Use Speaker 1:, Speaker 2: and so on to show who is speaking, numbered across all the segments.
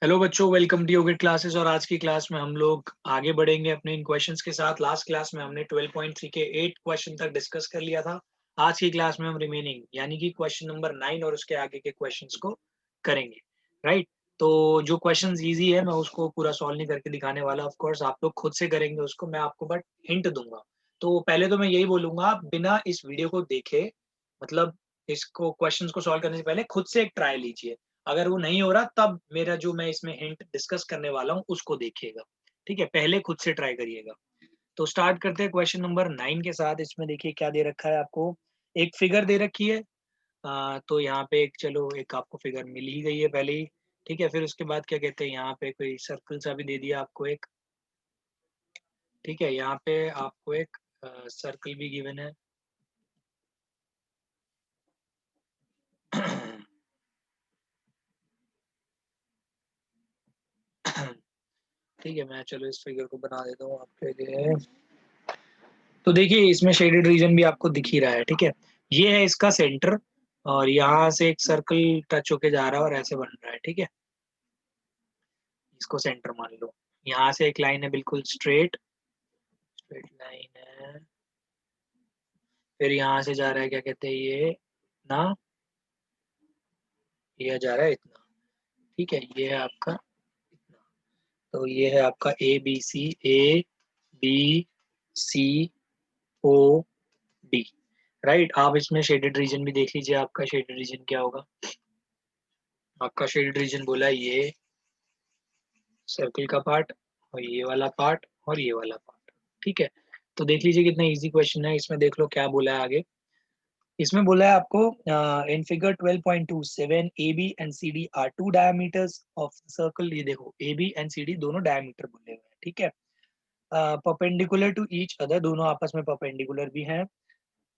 Speaker 1: Hello बच्चों, welcome to yogic classes. और आज की क्लास में हम लोग आगे बढ़ेंगे अपने इन क्वेश्चंस के साथ। लास्ट क्लास में हमने 12.3 के 8 क्वेश्चन तक डिस्कस कर लिया था। आज की क्लास में हम रिमेनिंग यानी कि क्वेश्चन नंबर 9 और उसके आगे के क्वेश्चंस को करेंगे। राइट। तो जो क्वेश्चंस इजी है मैं उसको पूरा सॉल्व नहीं करके दिखाने वाला। ऑफ कोर्स आप लोग खुद से करेंगे उसको, मैं आपको बट हिंट दूंगा। तो पहले तो मैं यही बोलूंगा, आप बिना इस वीडियो को देखे मतलब इसको क्वेश्चंस को सॉल्व करने से पहले खुद से एक ट्राई लीजिए। अगर वो नहीं हो रहा तब मेरा जो मैं इसमें हिंट डिस्कस करने वाला हूँ उसको देखिएगा। ठीक है, पहले खुद से ट्राई करिएगा। तो स्टार्ट करते हैं क्वेश्चन नंबर 9 के साथ। इसमें देखिए क्या दे रखा है आपको। एक फिगर दे रखी है। तो यहाँ पे एक, चलो एक आपको फिगर मिल ही गई है पहले ही। ठीक है, फिर उसके बाद क्या कहते हैं, यहाँ पे कोई सर्कल सा भी दे दिया आपको एक। ठीक है, यहाँ पे आपको एक सर्कल भी गिवन है। ठीक है, मैं चलो इस फिगर को बना देता हूँ आपके लिए। तो देखिए इसमें शेडेड रीजन भी आपको दिख ही रहा है। ठीक है, ये है इसका सेंटर और यहाँ से एक सर्कल टच होके जा रहा है और ऐसे बन रहा है। ठीक है, इसको सेंटर मान लो। यहाँ से एक लाइन है बिल्कुल स्ट्रेट स्ट्रेट लाइन है। फिर यहाँ से जा रहा है, क्या कहते हैं ये ना, ये जा रहा है इतना। ठीक है, ये है आपका इतना। तो ये है आपका A B C O D. Right. आप इसमें शेडेड रीजन भी देख लीजिए, आपका शेडेड रीजन क्या होगा। आपका शेडेड रीजन बोला है ये सर्कल का पार्ट और ये वाला पार्ट और ये वाला पार्ट। ठीक है, तो देख लीजिए कितना इजी क्वेश्चन है। इसमें देख लो क्या बोला है आगे। इसमें बोला है आपको in figure 12.27 A B and C D are two diameters of circle. ये देखो A B and C D दोनों डायमीटर बोले हुए हैं। ठीक है, परपेंडिकुलर टू ईच अदर, दोनों आपस में परपेंडिकुलर भी हैं।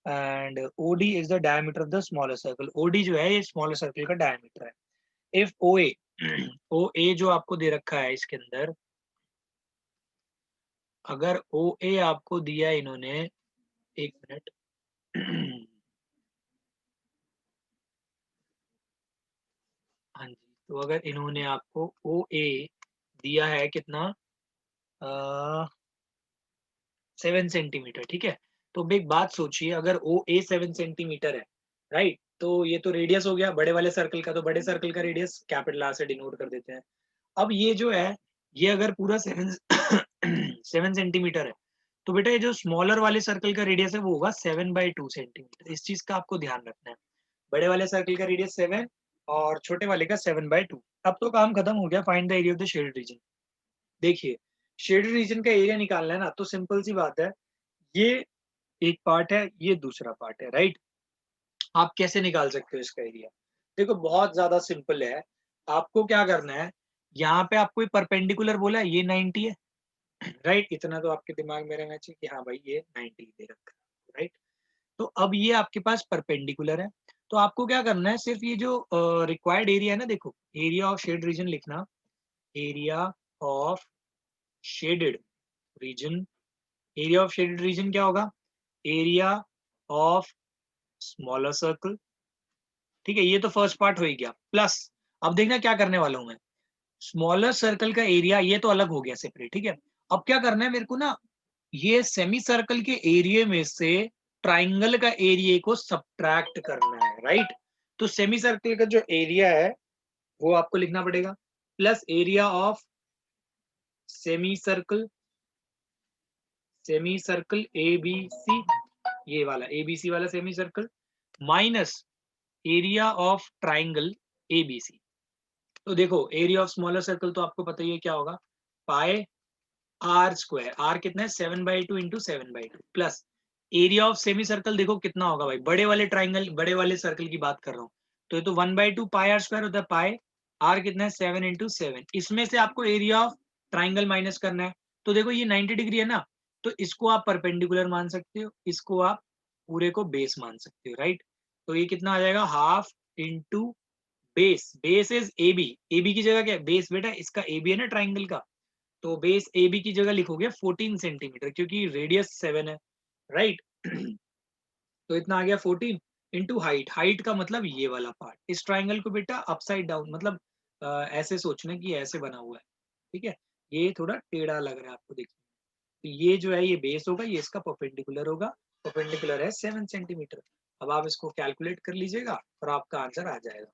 Speaker 1: And O D is the diameter of the smaller circle. O D जो है ये स्मॉलर सर्कल का डायमीटर है। If O A O A जो आपको दे रखा है इसके अंदर, अगर ओ ए आपको दिया है इन्होंने, एक मिनट। हाँ जी, तो अगर इन्होंने आपको ओ ए दिया है कितना, 7 सेंटीमीटर। ठीक है, तो अब एक बात सोचिए, अगर ओ ए 7 सेंटीमीटर है, राइट, तो ये तो रेडियस हो गया बड़े वाले सर्कल का। तो बड़े सर्कल का रेडियस कैपिटल आर से डिनोट कर देते हैं। अब ये जो है, ये अगर पूरा 7 7 सेंटीमीटर है, तो बेटा ये जो स्मॉलर वाले सर्कल का रेडियस है वो होगा 7/2 सेंटीमीटर। इस चीज का आपको ध्यान रखना है। बड़े वाले सर्कल का रेडियस 7 और छोटे वाले का 7/2। अब तो काम खत्म हो गया, find the area of the shaded reason. देखिए शेडेड रीजन का एरिया निकालना है ना, तो सिंपल सी बात है। ये एक पार्ट है, ये दूसरा पार्ट है, राइट। आप कैसे निकाल सकते हो इसका एरिया। देखो बहुत ज्यादा सिंपल है। आपको क्या करना है, यहाँ पे आपको परपेंडिकुलर बोला है, ये 90 है। राइट, इतना तो आपके दिमाग में रहना चाहिए कि हाँ भाई ये 90 दे रखा है। राइट, तो अब ये आपके पास परपेंडिकुलर है। तो आपको क्या करना है, सिर्फ ये जो रिक्वायर्ड एरिया है ना, देखो एरिया ऑफ शेड रीजन लिखना। Area of shaded region. Area of shaded region क्या होगा, एरिया ऑफ स्मॉलर सर्कल। ठीक है, ये तो फर्स्ट पार्ट हो ही गया। प्लस अब देखना क्या करने वाला हूं मैं, स्मॉलर सर्कल का एरिया ये तो अलग हो गया सेपरेट। ठीक है, अब क्या करना है मेरे को ना, ये सेमी सर्कल के एरिया में से ट्राइंगल का एरिया को सब्ट्रैक्ट करना है। राइट, तो सेमी सर्कल का जो एरिया है वो आपको लिखना पड़ेगा, plus area of semi circle. Semi circle A B C, ये वाला ए बी सी वाला semi circle, minus area of triangle A B C. तो देखो एरिया ऑफ स्मॉलर सर्कल तो आपको पता ही है क्या होगा, पाए आर स्क्वायर। आर कितना है, 7/2 into 7/2 plus area of semi circle. देखो कितना होगा भाई, बड़े वाले ट्राइंगल बड़े वाले सर्कल की बात कर रहा हूँ। तो ये तो 1/2 पाई आर स्क्वायर होता है। पाए आर कितना है, 7 इंटू 7। इसमें से आपको एरिया ऑफ ट्राइंगल माइनस करना है। तो देखो ये 90 डिग्री है ना, तो इसको आप परपेंडिकुलर मान सकते हो, इसको आप पूरे को बेस मान सकते हो। राइट, तो ये कितना आ जाएगा, half into base. Base is A B. A B की जगह क्या है, बेस बेटा इसका ए बी है ना ट्राइंगल का। तो बेस ए बी की जगह लिखोगे 14 सेंटीमीटर, क्योंकि रेडियस 7 है। राइट, तो इतना आ गया 14 इंटू हाइट। हाइट का मतलब ये वाला पार्ट। इस ट्राइंगल को बेटा अपसाइड डाउन मतलब ऐसे सोचना कि ऐसे बना हुआ है, ठीक है। ये थोड़ा टेढ़ा लग रहा है आपको देखने में। तो ये जो है ये बेस होगा, ये इसका परपेंडिकुलर होगा, परपेंडिकुलर है 7 सेंटीमीटर। अब आप इसको कैलकुलेट कर लीजिएगा और आपका आंसर आ जाएगा।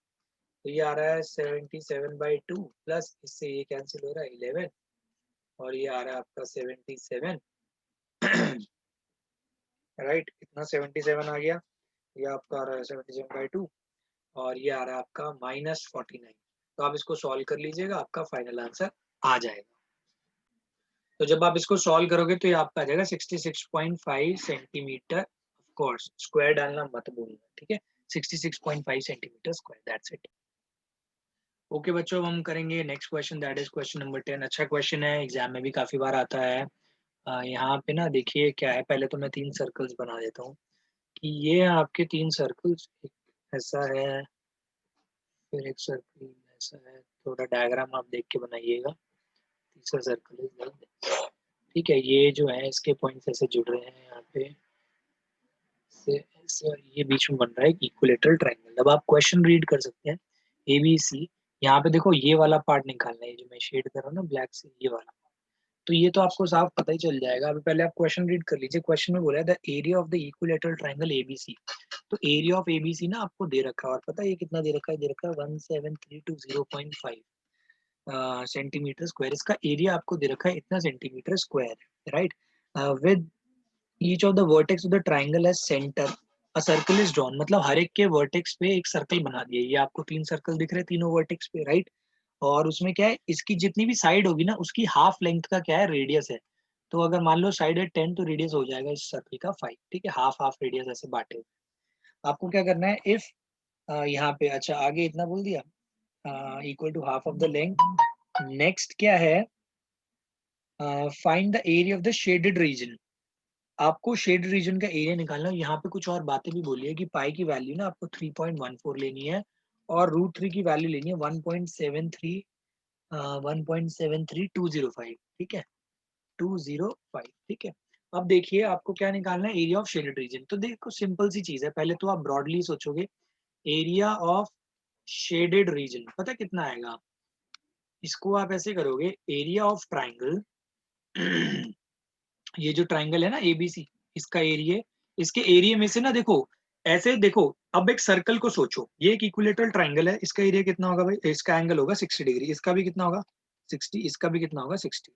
Speaker 1: तो ये आ रहा है 77/2 प्लस इससे ये कैंसिल हो रहा है 11 और ये आ रहा है आपका 77 राइट। इतना 77 आ गया, ये आपका आ रहा है 77/2 और ये आ रहा है आपका -49। तो आप इसको सॉल्व कर लीजिएगा, आपका फाइनल आंसर आ जाएगा। तो जब आप इसको सॉल्व करोगे तो ये आपका आ जाएगा 66.5 सेंटीमीटर। ऑफ कोर्स स्क्वायर डालना मत भूलना, ठीक है। 66.5 centimetre square, that's it. Okay बच्चों, अब हम करेंगे next question, that is question number 10। अच्छा क्वेश्चन है, एग्जाम में भी काफी बार आता है। यहाँ पे ना देखिए क्या है, पहले तो मैं 3 सर्कल्स बना देता हूँ कि ये आपके 3 सर्कल्स, ऐसा है, फिर एक सर्कल ऐसा है। थोड़ा डायग्राम आप देख के बनाइएगा। तीसरा सर्कल इज, ठीक है। ये जो है इसके पॉइंट्स ऐसे जुड़ रहे हैं यहाँ पे से ये बीच में बन रहा है इक्विलेटरल ट्रायंगल। अब आप क्वेश्चन रीड कर सकते हैं, ए बी सी। यहाँ पे देखो ये वाला पार्ट निकालना है, जो मैं शेड कर रहा हूँ ना ब्लैक से, ये वाला। तो ये तो आपको साफ पता ही चल जाएगा। अभी पहले आप क्वेश्चन रीड कर लीजिए। क्वेश्चन में बोला है the area of the equilateral triangle ABC. तो एरिया ऑफ एबीसी ना आपको दे रखा है, और पता है ये कितना दे रखा है? दे रखा है 17320.5 सेंटीमीटर स्क्वायर। इसका एरिया आपको दे रखा है इतना centimetre square, right. With each of the vertex of the triangle as centre a circle is drawn. मतलब हर एक के वर्टेक्स पे एक सर्कल बना दिया। ये आपको 3 सर्कल दिख रहे हैं तीनों वर्टेक्स पे, राइट। और उसमें क्या है, इसकी जितनी भी साइड होगी ना उसकी हाफ लेंथ का क्या है, रेडियस है। तो अगर मान लो साइड है 10 तो रेडियस हो जाएगा इस सर्कल का 5, ठीक है। हाफ हाफ रेडियस ऐसे बांटे हुए। आपको क्या करना है, इफ यहाँ पे, अच्छा आगे इतना बोल दिया, equal to half of the length. Next क्या है, find the area of the shaded region. आपको शेड रीजन का एरिया निकालना है। यहाँ पे कुछ और बातें भी बोली है कि पाई की वैल्यू ना आपको 3.14 लेनी है और √3 की वैल्यू लेनी है 1.73205, ठीक है, 205, ठीक है। अब देखिए आपको क्या निकालना है, एरिया ऑफ शेडेड रीजन। तो देखो सिंपल सी चीज है, पहले तो आप ब्रॉडली सोचोगे। एरिया ऑफ शेडेड रीजन पता कितना आएगा? इसको आप ऐसे करोगे, एरिया ऑफ ट्राइंगल ये जो ट्राइंगल है ना एबीसी, इसका एरिया, इसके एरिया में से ना देखो, ऐसे देखो। अब एक सर्कल को सोचो, ये एक इक्विलेटरल ट्राइंगल है, इसका एरिया कितना होगा भाई? इसका एंगल होगा 60 डिग्री, इसका भी कितना होगा 60, इसका भी कितना होगा 60।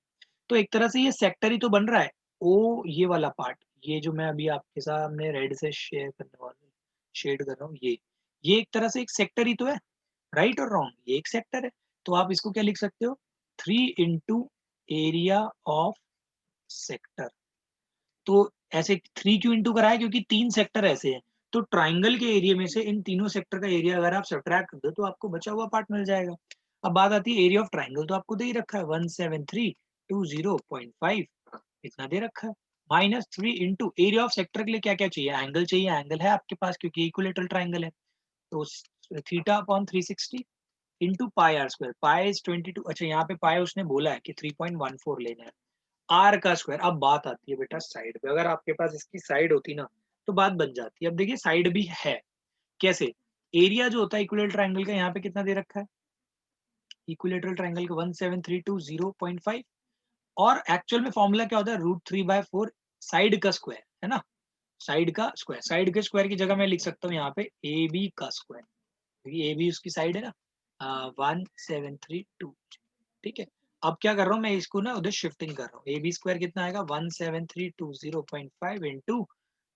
Speaker 1: तो एक तरह से ये सेक्टर ही तो बन रहा है। ओ ये वाला पार्ट, ये जो मैं अभी आपके सामने रेड से शेयर करने वाला हूँ, शेड कर रहा हूँ, ये एक तरह से एक सेक्टर ही तो है, राइट और रॉन्ग? ये एक सेक्टर है। तो आप इसको क्या लिख सकते हो, 3 इंटू एरिया ऑफ सेक्टर। तो ऐसे 3 क्यों इंटू कराया? क्योंकि 3 सेक्टर ऐसे हैं। तो ट्राइंगल के एरिया में से इन तीनों सेक्टर का एरिया अगर आप सब्ट्रैक्ट कर दो तो आपको बचा हुआ पार्ट मिल जाएगा। अब बात आती है एरिया ऑफ ट्राइंगल, तो आपको दे ही रखा है 17320.5, इतना दे रखा है। -3 इंटू एरिया ऑफ सेक्टर के लिए क्या क्या चाहिए? एंगल चाहिए, एंगल है आपके पास क्योंकि इक्विलेटरल ट्राइंगल है। तो theta upon 360 into pi are square, pi is 22। अच्छा यहाँ पे पाई उसने बोला है कि 3.14 लेना है। आर का स्क्वायर। अब बात आती है बेटा साइड पे, अगर आपके पास इसकी साइड होती ना तो बात बन जाती है। अब देखिए साइड भी है कैसे। एरिया जो होता है इक्विलेटरल ट्रायंगल का यहाँ पे कितना दे रखा है, इक्विलेटरल ट्रायंगल का 17320.5, और एक्चुअल में फॉर्मूला क्या होता है, √3/4 साइड का स्क्वायर, है ना। साइड का स्क्वायर, साइड के स्क्वायर की जगह मैं लिख सकता हूँ यहाँ पे ए बी का स्क्वायर, क्योंकि ए बी उसकी साइड है ना, 1732, ठीक है। अब क्या कर रहा हूँ मैं, इसको ना उधर शिफ्टिंग कर रहा हूँ। ए बी स्क्वायर कितना आएगा 17320.5 इंटू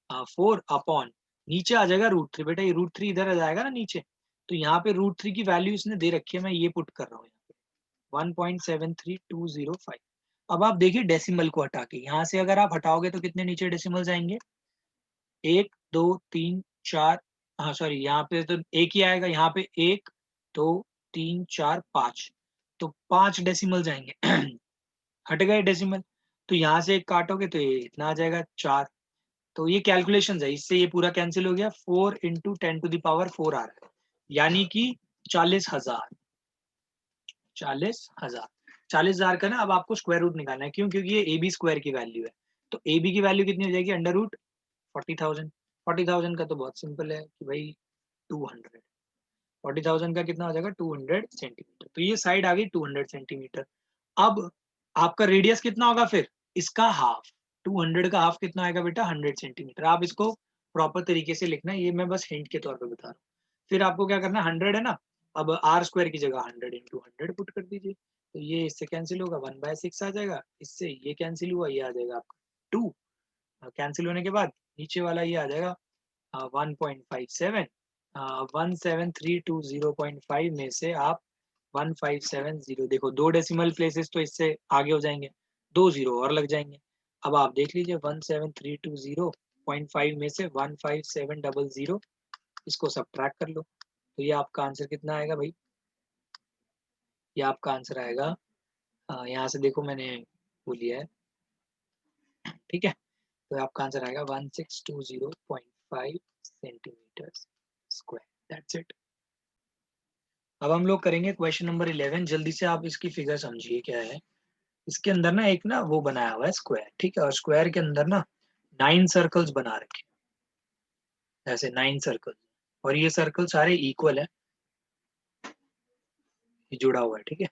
Speaker 1: 4 अपॉन, नीचे आ जाएगा √3। बेटा ये √3 इधर आ जाएगा ना नीचे, तो यहाँ पे √3 की वैल्यू इसने दे रखी है, मैं ये पुट कर रहा हूँ यहाँ पे 1.73205। अब आप देखिए डेसिमल को हटा के, यहाँ से अगर आप हटाओगे तो कितने नीचे डेसिमल जाएंगे, 1 2 3 4, हाँ सॉरी यहाँ पे तो एक ही आएगा, यहाँ पे 1 2 3 4 5, तो 5 डेसिमल जाएंगे हट गए डेसिमल। तो यहाँ से एक काटोगे तो ये इतना आ जाएगा 4। तो ये कैलकुलेशन है, इससे ये पूरा कैंसिल हो गया। 4 इंटू 10⁴ आ रहा है, यानी कि 40,000। 40,000, 40,000 का ना अब आपको स्क्वायर रूट निकालना है। क्यों? क्योंकि ये ए बी स्क्वायर की वैल्यू है। तो ए बी की वैल्यू कितनी हो जाएगी, √40,000। 40,000 का तो बहुत सिंपल है कि भाई 200। 40,000 का कितना हो जाएगा 200 सेंटीमीटर। तो ये साइड आ गई 200 सेंटीमीटर। अब आपका रेडियस कितना होगा फिर इसका हाफ, 200 का हाफ कितना आएगा बेटा 100 सेंटीमीटर। आप इसको प्रॉपर तरीके से लिखना है, ये मैं बस हिंट के तौर पे बता रहा हूँ। फिर आपको क्या करना है 100 है ना, अब आर स्क्वायर की जगह 100 इंटू 100 पुट कर दीजिए, तो ये इससे कैंसिल होगा 1/6 आ जाएगा, इससे ये कैंसिल हुआ, ये आ जाएगा आपका 2, कैंसिल होने के बाद नीचे वाला ये आ जाएगा 1.57, 17320.5 में से आप 1570, देखो 2 डेसिमल प्लेसेस तो इससे आगे हो जाएंगे, 2 जीरो और लग जाएंगे। अब आप देख लीजिए 17320.5 में से 15700, इसको सब्ट्रैक्ट कर लो, तो ये आपका आंसर कितना आएगा भाई, ये आपका आंसर आएगा, यहाँ से देखो मैंने वो लिया है, ठीक है, तो आपका आंसर आएगा 1620.5 सेंटीमीटर स्क्वायर, दैट्स इट। अब हम लोग करेंगे क्वेश्चन नंबर 11, जल्दी से आप इसकी फिगर समझिए क्या है। इसके अंदर ना एक ना वो बनाया हुआ है स्क्वायर, ठीक है, और स्क्वायर के अंदर ना 9 सर्कल्स बना रखे, ऐसे 9 सर्कल्स, और ये सर्कल सारे इक्वल है, ये जुड़ा हुआ है, ठीक है,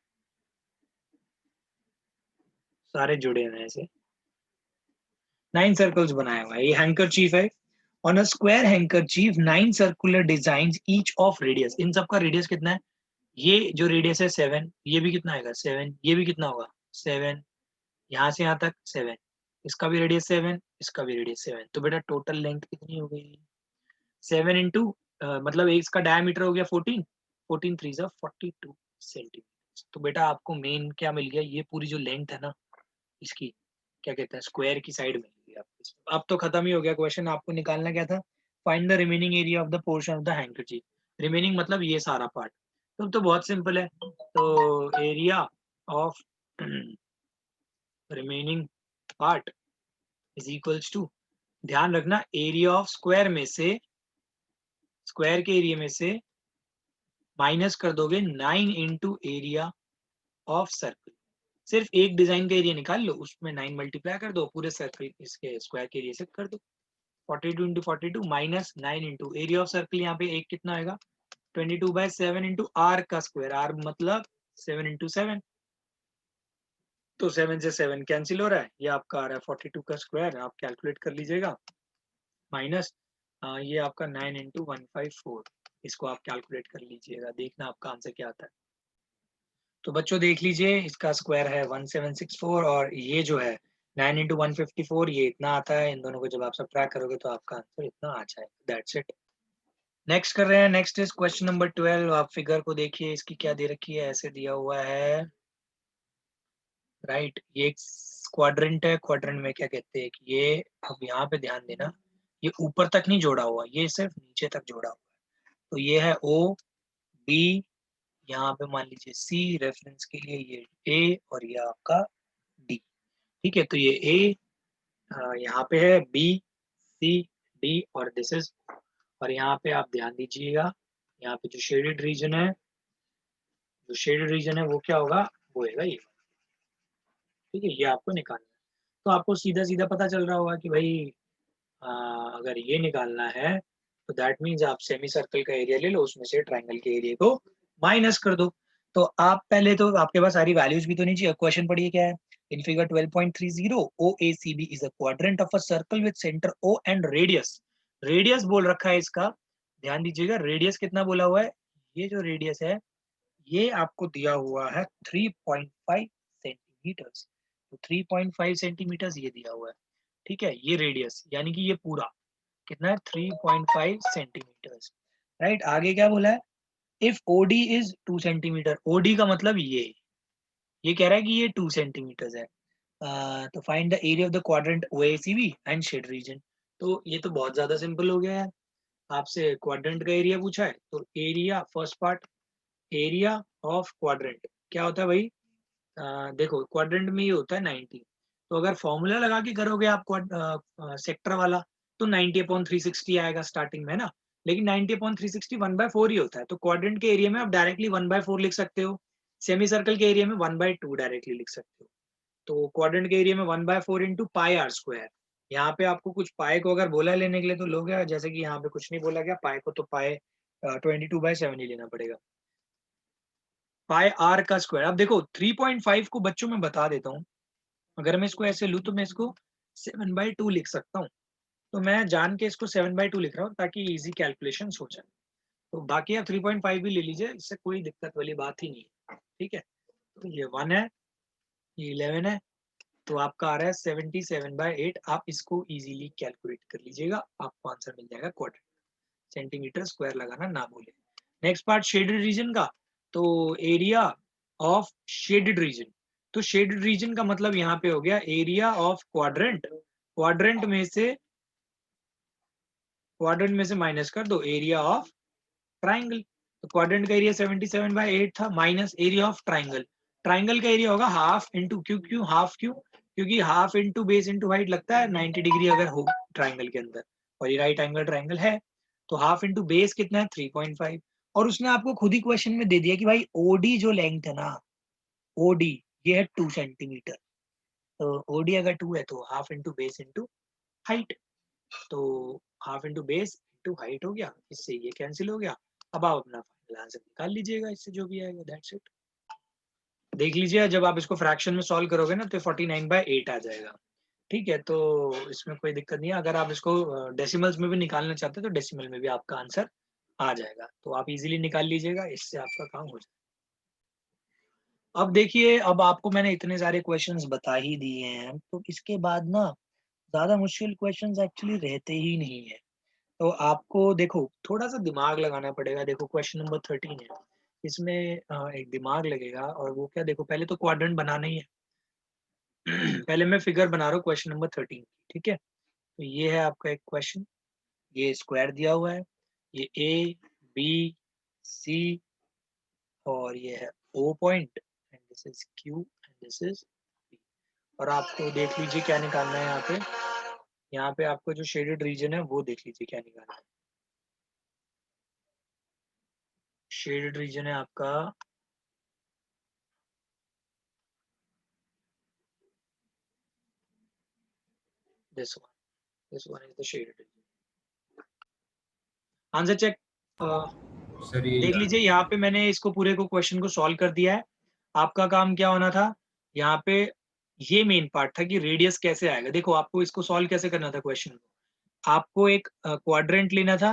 Speaker 1: सारे जुड़े हुए हैं ऐसे 9 सर्कल्स बनाया हुआ है। ये हैंकरचीफ है, on a square handkerchief 9 circular designs each of radius, इन सब का रेडियस कितना है, ये जो रेडियस है 7, ये भी कितना आएगा 7, ये भी कितना होगा 7, यहाँ से यहाँ तक 7, इसका भी रेडियस 7, इसका भी रेडियस 7, तो बेटा टोटल लेंथ कितनी हो गई 7 इंटू, मतलब एक इसका डायमीटर हो गया 14, 14 3 जा 42 सेंटीमीटर। तो बेटा आपको मेन क्या मिल गया, ये पूरी जो लेंथ है ना इसकी, क्या कहते हैं स्क्वायर की साइड मिल गई आपको। अब तो खत्म ही हो गया क्वेश्चन, आपको निकालना क्या था, find the remaining area of the portion of the handkerchief, remaining मतलब ये सारा पार्ट। तो बहुत सिंपल है, तो area of remaining part is equals to, ध्यान रखना एरिया ऑफ स्क्वायर में से, स्क्वायर के एरिया में से माइनस कर दोगे 9 इंटू एरिया ऑफ सर्कल, सिर्फ एक डिजाइन का एरिया निकाल लो, उसमें 9 मल्टीप्लाई कर दो, पूरे सर्कल इसके स्क्वायर के एरिया से कर दो, 42 into 42 minus 9 into area of circle, यहाँ पे एक कितना आएगा 22/7 इंटू आर का स्क्वायर, आर मतलब 7 इंटू 7, तो 7 से 7 कैंसिल हो रहा है, ये आपका आ रहा है 42 का स्क्वायर, आप कैलकुलेट कर लीजिएगा, माइनस ये आपका 9 इंटू 154, इसको आप कैलकुलेट कर लीजिएगा, देखना आपका आंसर क्या आता है। तो बच्चों देख लीजिए, इसका स्क्वायर है 1764, और ये जो है 9 इंटू 154, ये इतना आता है, इन दोनों को जब आप सब्ट्रैक्ट करोगे तो आपका आंसर इतना आ जाएगा, दैट्स इट। नेक्स्ट कर रहे हैं, नेक्स्ट इज क्वेश्चन नंबर 12, आप फिगर को देखिए, इसकी क्या दे रखी है, ऐसे दिया हुआ है, राइट, ये एक क्वाड्रेंट है, क्वाड्रेंट में क्या कहते हैं कि ये, अब यहाँ पे ध्यान देना, ये ऊपर तक नहीं जोड़ा हुआ, ये सिर्फ नीचे तक जोड़ा हुआ है, तो ये है ओ बी, यहाँ पे मान लीजिए सी, रेफरेंस के लिए ये ए, और ये आपका डी, ठीक है, तो ये ए यहाँ पे है, बी सी डी और दिस इज, और यहाँ पे आप ध्यान दीजिएगा, यहाँ पे जो शेडेड रीजन है, जो शेडेड रीजन है वो क्या होगा, वो है ये, ठीक है, ये आपको निकालना है। तो आपको सीधा सीधा पता चल रहा होगा कि भाई अगर ये निकालना है तो दैट मीन्स आप सेमी सर्कल का एरिया ले लो, उसमें से ट्राइंगल के एरिया को माइनस कर दो। तो आप पहले तो आपके पास सारी वैल्यूज भी तो नहीं चाहिए, क्वेश्चन पढ़िए क्या है, in figure 12.30 OACB is a quadrant of a circle with centre O and radius, radius बोल रखा है इसका, ध्यान दीजिएगा रेडियस कितना बोला हुआ है, ये जो रेडियस है ये आपको दिया हुआ है 3.5 सेंटीमीटर्स, तो 3.5 सेंटीमीटर्स ये दिया हुआ है, ठीक है, ये रेडियस यानी कि ये पूरा कितना है 3.5 सेंटीमीटर्स, राइट। आगे क्या बोला है, if OD is 2 centimetre, OD का मतलब ये कह रहा है कि ये 2 सेंटीमीटर्स है, तो find the area of the quadrant OACB and shade region, तो ये तो बहुत ज्यादा सिंपल हो गया है, आपसे क्वाड्रेंट का एरिया पूछा है, तो area first part, area of quadrant क्या होता है भाई, देखो क्वाड्रेंट में ये होता है 90, तो अगर फॉर्मूला लगा के करोगे आप सेक्टर वाला तो 90/360 आएगा स्टार्टिंग में ना, लेकिन 90/360 1/4 ही होता है, तो क्वाड्रेंट के एरिया में आप डायरेक्टली 1/4 लिख सकते हो, सेमी सर्कल के एरिया में 1/2 डायरेक्टली लिख सकते हो, तो क्वाड्रेंट के एरिया में 1/4 इंटू पाई आर स्क्वायर, यहाँ पे आपको कुछ पाए को अगर बोला लेने के लिए तो लोग, जैसे कि यहाँ पे कुछ नहीं बोला गया, पाए को तो पाए 22/7 ही लेना पड़ेगा। पाई आर का स्क्वायर, अब देखो 3.5 को बच्चों में बता देता हूँ, अगर मैं इसको ऐसे लूँ तो मैं इसको 7/2 लिख सकता हूँ। तो मैं जान के इसको 7/2 लिख रहा हूँ ताकि इजी कैलकुलेशन हो जाए। तो बाकी आप 3.5 भी ले लीजिए, इससे कोई दिक्कत वाली बात ही नहीं है, ठीक है। तो ये 1 है, ये 11 है, तो आपका आ रहा है 77/8। आप इसको इजीली कैलकुलेट कर लीजिएगा, आपको आंसर मिल जाएगा क्वाड्रेंट। सेंटीमीटर स्क्वायर लगाना ना भूलें। नेक्स्ट पार्ट शेडेड रीजन का, तो एरिया ऑफ शेडेड रीजन, तो शेडेड रीजन का मतलब यहाँ पे हो गया एरिया ऑफ क्वाड्रेंट, क्वाड्रेंट में से माइनस कर दो एरिया ऑफ ट्राइंगल। तो क्वाड्रेंट का एरिया 77/8 था, minus area of triangle. Triangle का एरिया होगा हाफ इंटू क्यू, क्यों हाफ, क्यों क्योंकि half into base into height लगता है 90 डिग्री अगर हो ट्राइंगल के अंदर, और ये राइट एंगल ट्राइंगल है, तो हाफ इंटू बेस कितना है 3.5। और उसने आपको खुद ही क्वेश्चन में दे दिया कि भाई ओडी जो लेंथ है ना, ओडी ये है 2 सेंटीमीटर। तो ओडी अगर 2 है तो half into base into height, तो half into base into height हो गया, इससे ये कैंसिल हो गया। अब आप अपना फाइनल आंसर निकाल लीजिएगा, इससे जो भी आएगा, दैट्स इट। देख लीजिए जब आप इसको फ्रैक्शन में सॉल्व करोगे ना तो 49/8 आ जाएगा, ठीक है। तो इसमें कोई दिक्कत नहीं है, अगर आप इसको डेसिमल्स में भी निकालना चाहते हैं तो डेसिमल में भी आपका आंसर आ जाएगा, तो आप इजीली निकाल लीजिएगा, इससे आपका काम हो जाएगा। अब देखिए, अब आपको मैंने इतने सारे क्वेश्चंस बता ही दिए हैं, तो इसके बाद ना ज्यादा मुश्किल क्वेश्चंस एक्चुअली रहते ही नहीं है। तो आपको देखो थोड़ा सा दिमाग लगाना पड़ेगा। देखो क्वेश्चन नंबर 13 है, इसमें एक दिमाग लगेगा, और वो क्या, देखो पहले तो क्वाड्रेंट बनाना ही है। पहले मैं फिगर बना रहा हूँ क्वेश्चन नंबर 13, ठीक है। तो ये है आपका एक क्वेश्चन, ये स्क्वायर दिया हुआ है, ये ए बी सी, और ये है O point, and this is Q, and this is B. और आपको देख लीजिए क्या निकालना है यहाँ पे। यहाँ पे आपको जो शेडेड रीजन है वो देख लीजिए क्या निकालना है। शेडेड रीजन है आपका this one, this one is the shaded region. Answer check
Speaker 2: sir ये
Speaker 1: देख लीजिए, यहाँ पे मैंने इसको पूरे को क्वेश्चन को सॉल्व कर दिया है। आपका काम क्या होना था, यहाँ पे ये मेन पार्ट था कि रेडियस कैसे आएगा। देखो आपको इसको सॉल्व कैसे करना था क्वेश्चन को, आपको एक क्वाड्रेंट लेना था,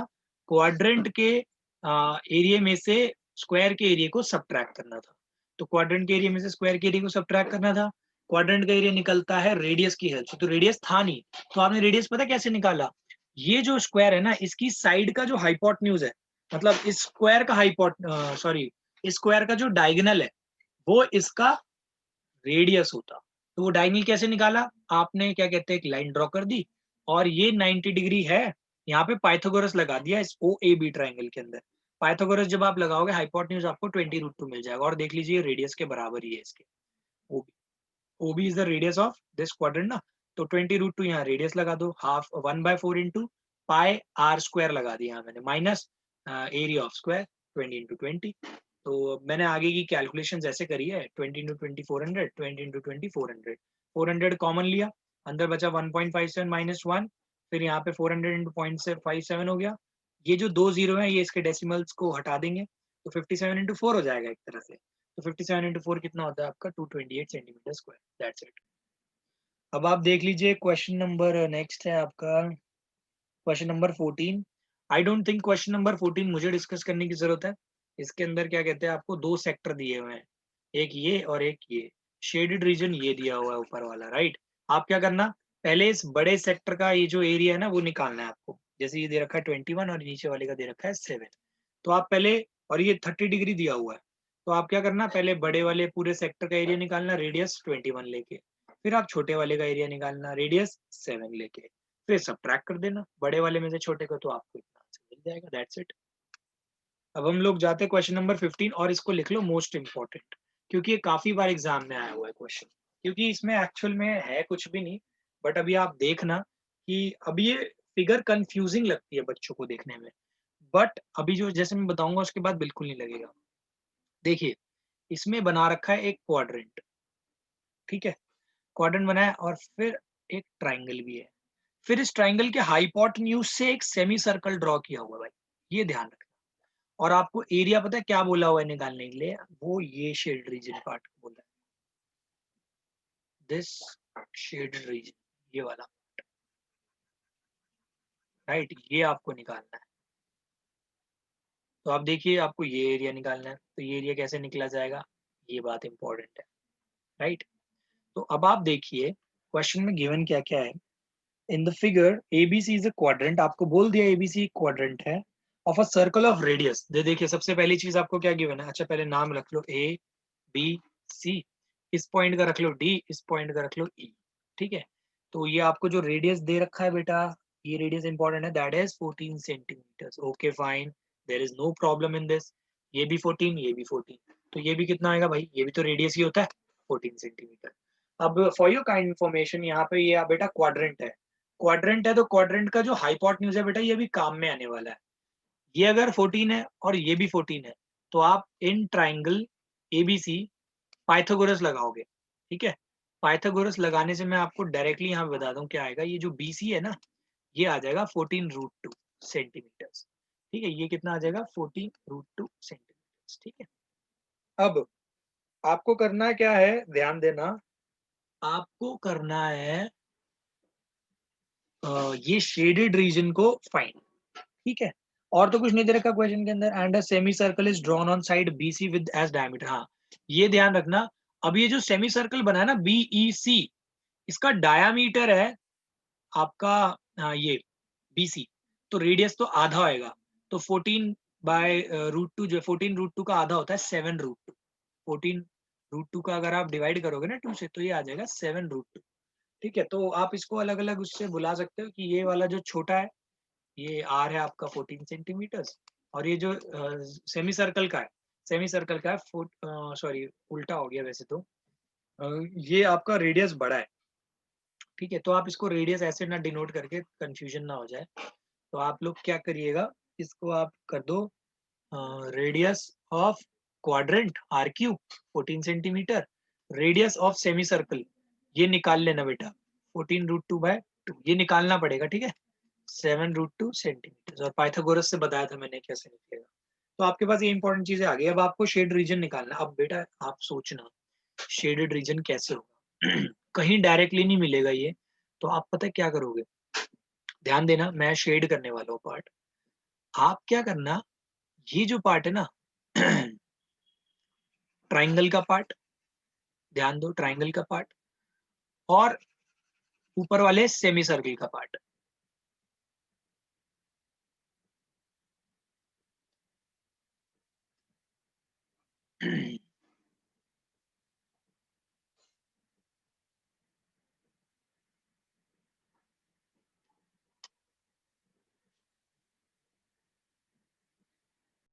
Speaker 1: क्वाड्रेंट के एरिया में से स्क्वायर के एरिया को सब्ट्रैक्ट करना था। तो क्वाड्रेंट के एरिया में से स्क्वायर के एरिया को सब्ट्रैक्ट करना था। क्वाड्रेंट का एरिया निकलता है रेडियस की हेल्प से, तो रेडियस था नहीं, तो आपने रेडियस पता कैसे निकाला, ये जो स्क्वायर है ना इसकी साइड का जो हाइपोटेन्यूज है, मतलब इस स्क्वायर का इस स्क्वायर का जो डायगोनल है वो इसका रेडियस होता। तो वो डायगोनल कैसे निकाला, आपने क्या कहते हैं एक लाइन ड्रॉ कर दी, और ये 90 डिग्री है, यहाँ पे पाइथागोरस लगा दिया इस ओ ए बी ट्राइंगल के अंदर। पाइथागोरस जब आप लगाओगे हाइपोटेन्यूज आपको 20√2 मिल जाएगा, और देख लीजिए रेडियस के बराबर ही है इसके। OB is the radius of this quadrant ना, तो 20√2 यहाँ रेडियस लगा दो, half 1/4 into pi are square लगा दिया मैंने, माइनस एरिया ऑफ स्क्वायर 20 × 20। तो मैंने आगे की कैलकुलेशन ऐसे करी है, 20 × 20 400, 20 × 20 400, 400 कॉमन लिया, अंदर बचा 1.57 माइनस 1, फिर यहाँ पे 400 × 0.57 हो गया। ये जो 2 जीरो है ये इसके डेसिमल्स को हटा देंगे, तो 57 × 4 हो जाएगा एक तरह से। तो 57 × 4 कितना होता है आपका 228 सेंटीमीटर स्क्वायर, दैट्स इट। अब आप देख लीजिए क्वेश्चन नंबर नेक्स्ट है आपका question number 14। I don't think question number 14 मुझे डिस्कस करने की जरूरत है। इसके अंदर क्या कहते हैं, आपको दो सेक्टर दिए हुए हैं, एक ये और एक ये। शेडेड रीजन ये दिया हुआ है ऊपर वाला, राइट। आप क्या करना, पहले इस बड़े सेक्टर का ये जो एरिया है ना वो निकालना है आपको। जैसे ये दे रखा है 21 और नीचे वाले का दे रखा है 7, तो आप पहले, और ये 30 डिग्री दिया हुआ है, तो आप क्या करना, पहले बड़े वाले पूरे सेक्टर का एरिया निकालना रेडियस 21 लेके, फिर आप छोटे वाले का एरिया निकालना रेडियस 7 लेके, फिर सब्ट्रैक्ट कर देना बड़े वाले में से छोटे को, तो आपको इतना आंसर मिल जाएगा, दैट्स इट। अब हम लोग जाते हैं क्वेश्चन नंबर 15, और इसको लिख लो मोस्ट इंपॉर्टेंट, क्योंकि ये काफी बार एग्जाम में आया हुआ है क्वेश्चन, क्योंकि इसमें एक्चुअल में है कुछ भी नहीं, बट अभी आप देखना कि अभी ये फिगर कंफ्यूजिंग लगती है बच्चों को देखने में, बट अभी जो जैसे मैं बताऊंगा उसके बाद बिल्कुल नहीं लगेगा। देखिए इसमें बना रखा है एक क्वाड्रेंट, ठीक है, क्वाड्रेंट बना है, और फिर एक ट्राइंगल भी है, फिर इस ट्राइंगल के हाइपोटेन्यूज से एक सेमी सर्कल ड्रॉ किया हुआ है भाई, ये ध्यान रखना। और आपको एरिया पता है क्या बोला हुआ है निकालने के लिए, वो ये शेड रीजन पार्ट बोला है, दिस शेड रीजन, ये वाला, राइट, ये आपको निकालना है। तो आप देखिए आपको ये एरिया निकालना है, तो ये एरिया कैसे निकला जाएगा, ये बात इंपॉर्टेंट है, राइट। तो अब आप देखिए क्वेश्चन में गिवन क्या क्या है। In the figure ABC is a quadrant, आपको बोल दिया एबीसी क्वाड्रेंट है of a circle of radius. देखिए सबसे पहली चीज आपको क्या गिवन है, अच्छा पहले नाम रख लो ए बी सी, इस पॉइंट का रख लो डी, इस पॉइंट का रख लो ई, ठीक है। तो ये आपको जो रेडियस दे रखा है बेटा, ये रेडियस इंपॉर्टेंट है, that is 14 centimetres. Okay fine, there is no problem in this. ये भी 14, ये भी 14, तो ये भी कितना आएगा भाई, ये भी तो रेडियस ही होता है 14 सेंटीमीटर। अब फॉर योर काइंड इन्फॉर्मेशन, यहाँ पे ये बेटा क्वाड्रेंट है, क्वाड्रेंट है तो क्वाड्रेंट का जो हाइपोटेन्यूज है बेटा ये भी काम में आने वाला है। ये अगर 14 है और ये भी 14 है, तो आप इन ट्राइंगल एबीसी पाइथागोरस लगाओगे, ठीक है। पाइथागोरस लगाने से मैं आपको डायरेक्टली यहाँ बता दूं क्या आएगा, ये जो बीसी है ना, ये आ जाएगा 14√2 सेंटीमीटर्स, ठीक है। ये कितना आ जाएगा 14√2 सेंटीमीटर्स, ठीक है। अब आपको करना क्या है, ध्यान देना, आपको करना है ये शेडेड रीजन को फाइंड, ठीक है। और तो कुछ नहीं दे रखा क्वेश्चन के अंदर। And a semi circle is drawn on side BC with as diameter, हाँ ये ध्यान रखना। अब ये जो सेमी सर्कल बना है ना बीईसी, इसका डायामीटर है आपका ये बीसी, तो रेडियस तो आधा होएगा, तो 14/√2, जो 14√2 का आधा होता है 7√2, 14√2 का अगर आप डिवाइड करोगे ना 2 से, तो ये आ जाएगा 7√2, ठीक है। तो आप इसको अलग अलग उससे बुला सकते हो कि ये वाला जो छोटा है, ये आर है आपका 14 सेंटीमीटर्स, और ये जो सेमी सर्कल का है, सेमी सर्कल का है सॉरी उल्टा हो गया वैसे तो, ये आपका रेडियस बड़ा है, ठीक है। तो आप इसको रेडियस ऐसे ना डिनोट करके कंफ्यूजन ना हो जाए, तो आप लोग क्या करिएगा, इसको आप कर दो radius of quadrant R Q 14 centimetre, radius of semi circle ये निकाल लेना बेटा 14√2/2, ये निकालना पड़ेगा, ठीक है, 7√2 सेंटीमीटर, और पाइथागोरस से बताया था मैंने कैसे निकलेगा। तो आपके पास ये इंपॉर्टेंट चीजें आ गई। अब आपको शेड रीजन निकालना। अब बेटा आप सोचना शेडेड रीजन कैसे होगा कहीं डायरेक्टली नहीं मिलेगा ये, तो आप पता है क्या करोगे, ध्यान देना, मैं शेड करने वाला हूँ पार्ट, आप क्या करना, ये जो पार्ट है ना ट्राइंगल का पार्ट, ध्यान दो ट्राइंगल का पार्ट, और ऊपर वाले सेमी सर्कल का पार्ट